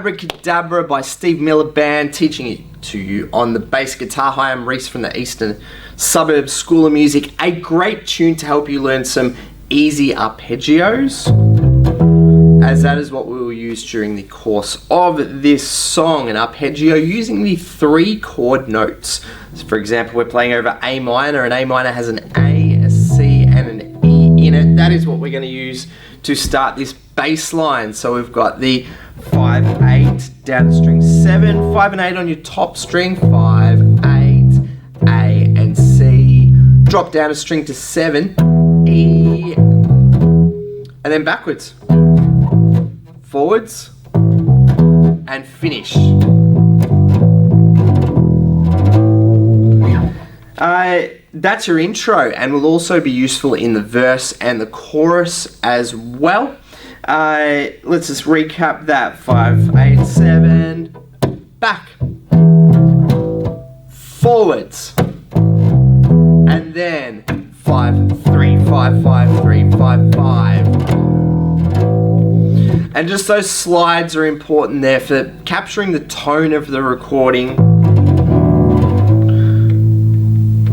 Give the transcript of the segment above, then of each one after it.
Abracadabra by Steve Miller Band, teaching it to you on the bass guitar. Hi, I'm Reese from the Eastern Suburbs School of Music. A great tune to help you learn some easy arpeggios, as that is what we will use during the course of this song. An arpeggio using the 3 chord notes. So for example, we're playing over A minor, and A minor has an A, a C, and an E in it. That is what we're going to use to start this bass line. So we've got the 5, 8, down to string 7, 5 and 8 on your top string, 5, 8, A and C, drop down a string to 7, E, and then backwards, forwards, and finish. That's your intro, and will also be useful in the verse and the chorus as well. Let's just recap that. 5, 8, 7, back, forwards, and then 5, 3, 5, 5, 3, 5, 5. And just those slides are important there for capturing the tone of the recording,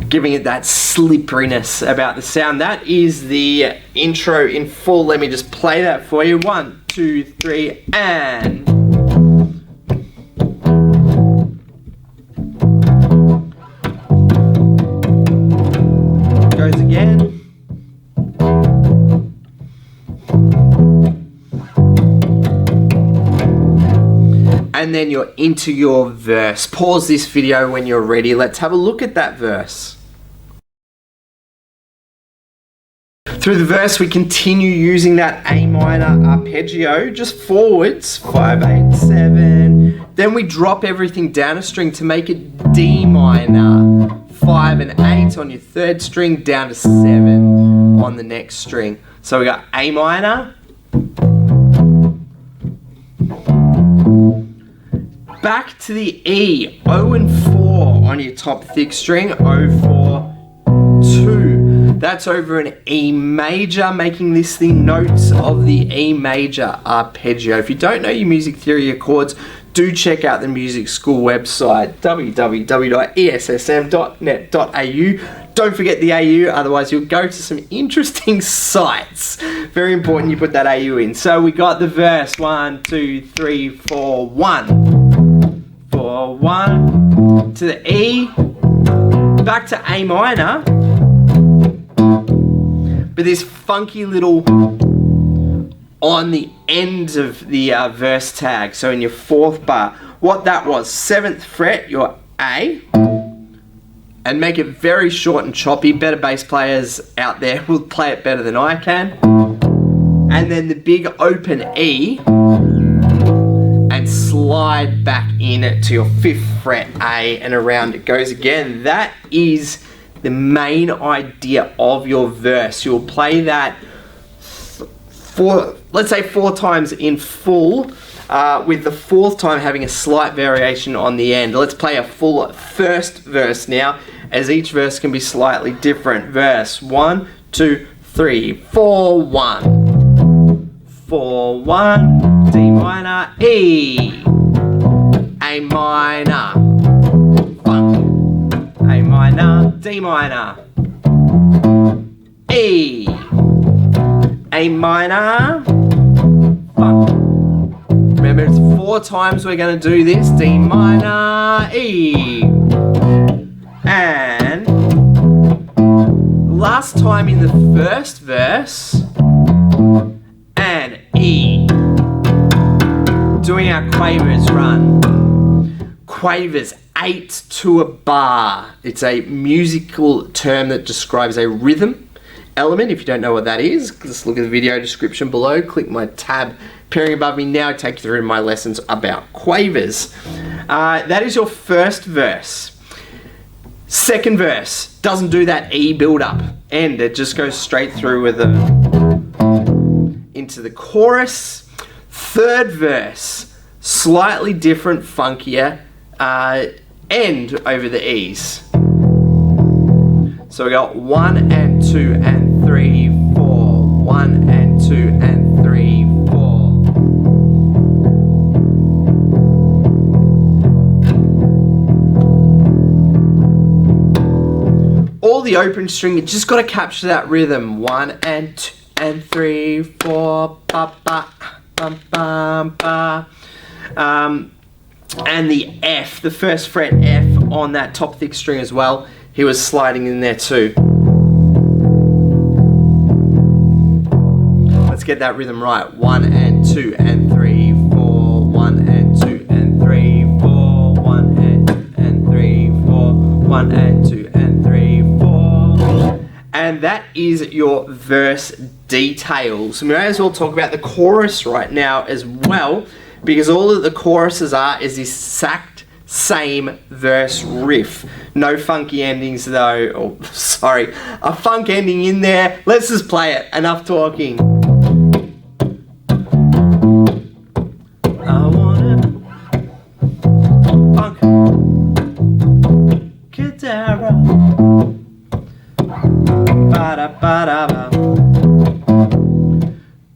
giving it that slipperiness about the sound. That is the intro in full. Let me just play that for you. 1, 2, 3, and goes again. And then you're into your verse. Pause this video when you're ready. Let's have a look at that verse. Through the verse, we continue using that A minor arpeggio, just forwards, 5, 8, 7. Then we drop everything down a string to make it D minor, 5 and 8 on your 3rd string, down to 7 on the next string. So we got A minor, back to the E, 0 and 4 on your top thick string, 0, 4, 2. That's over an E major, making this the notes of the E major arpeggio. If you don't know your music theory of chords, do check out the music school website, www.essm.net.au. Don't forget the AU, otherwise you'll go to some interesting sites. Very important you put that AU in. So we got the verse, 1, 2, 3, 4, 1. 4, 1, to the E, back to A minor, but this funky little on the end of the verse tag. So in your 4th bar, what that was, 7th fret, your A, and make it very short and choppy. Better bass players out there will play it better than I can. And then the big open E, and slide back in to your 5th fret A, and around it goes again. That is the main idea of your verse. You'll play that let's say 4 times in full, with the 4th time having a slight variation on the end. Let's play a full 1st verse now, as each verse can be slightly different. Verse 1, 2, 3, 4, 1. 4, 1, D minor, E, A minor, funk, A minor, D minor, E, A minor, funk. Remember, it's 4 times we're going to do this. D minor, E, and last time in the 1st verse, and E. Doing our quavers run. Quavers, 8 to a bar. It's a musical term that describes a rhythm element. If you don't know what that is, just look at the video description below. Click my tab appearing above me now, take you through my lessons about quavers. That is your 1st verse. 2nd verse doesn't do that E build up, and it just goes straight through with into the chorus. 3rd verse, slightly different, funkier, end over the E's. So we got 1 and 2 and 3, 4, 1 and 2 and 3, 4. hold the open string, you just got to capture that rhythm. 1 and 2 and 3, 4, ba ba ba ba ba. And the F, the first fret F on that top thick string as well, he was sliding in there too. Let's get that rhythm right. 1 and 2 and 3, 4, 1 and 2 and 3, 4, 1 and 2 and 3, 4, 1 and 2 and 3, 4. And that is your verse details. We may as well talk about the chorus right now as well, because all that the choruses are is this exact same verse riff. No funky endings though. Oh, sorry, a funk ending in there. Let's just play it. Enough talking. I wanna funk Abracadabra. Ba-da-ba-da-ba.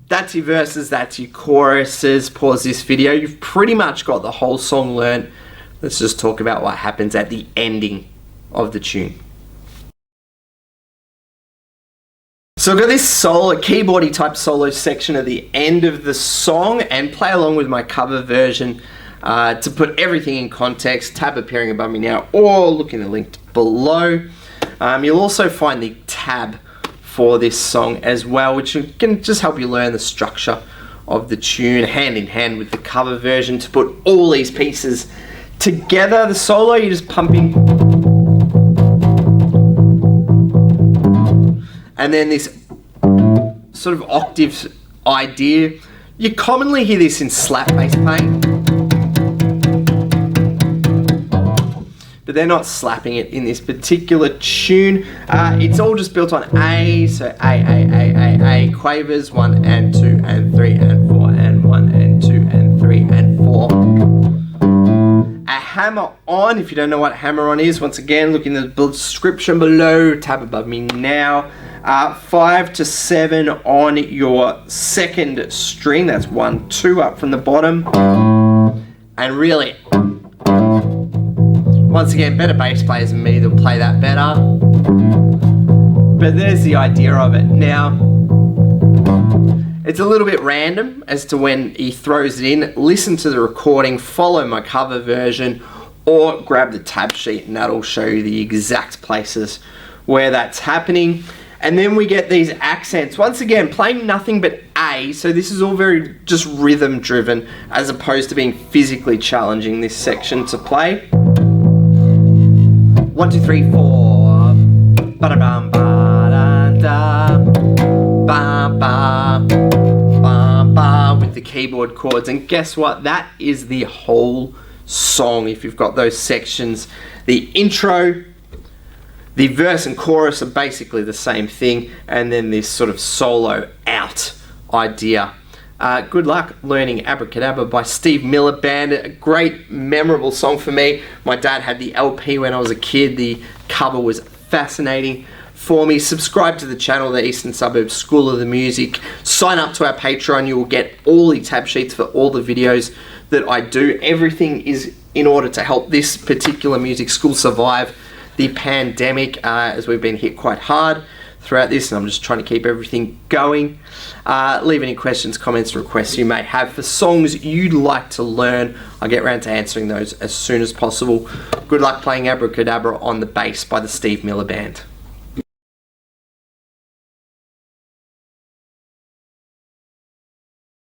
That's your verses, that's your choruses. Pause this video. You've pretty much got the whole song learned. Let's just talk about what happens at the ending of the tune. So I've got this solo, keyboardy type solo section at the end of the song, and play along with my cover version to put everything in context. Tab appearing above me now, or look in the link below. You'll also find the tab for this song as well, which can just help you learn the structure of the tune hand in hand with the cover version to put all these pieces together. The solo, you're just pumping, and then this sort of octave idea. You commonly hear this in slap bass playing, but they're not slapping it in this particular tune. It's all just built on A, so A, quavers, 1 and 2 and 3 and 4 and 1 and 2 and 3 and 4. A hammer on, if you don't know what hammer on is, once again, look in the description below, tab above me now. 5 to 7 on your second string, that's 1, 2 up from the bottom. And really, once again, better bass players than me, they'll play that better. But there's the idea of it. Now, it's a little bit random as to when he throws it in. Listen to the recording, follow my cover version, or grab the tab sheet and that'll show you the exact places where that's happening. And then we get these accents. Once again, playing nothing but A, so this is all very just rhythm driven as opposed to being physically challenging, this section to play. 1, 2, 3, 4. Ba-da-bam, ba-da-da. Ba-ba. Ba-ba. With the keyboard chords. And guess what? That is the whole song. If you've got those sections, the intro, the verse and chorus are basically the same thing. And then this sort of solo out idea. Good luck learning Abracadabra by Steve Miller Band. A great, memorable song for me. My dad had the LP when I was a kid. The cover was fascinating for me. Subscribe to the channel, the Eastern Suburbs School of the Music. Sign up to our Patreon. You will get all the tab sheets for all the videos that I do. Everything is in order to help this particular music school survive the pandemic, as we've been hit quite hard throughout this, and I'm just trying to keep everything going. Leave any questions, comments, requests you may have for songs you'd like to learn. I'll get around to answering those as soon as possible. Good luck playing Abracadabra on the bass by the Steve Miller Band.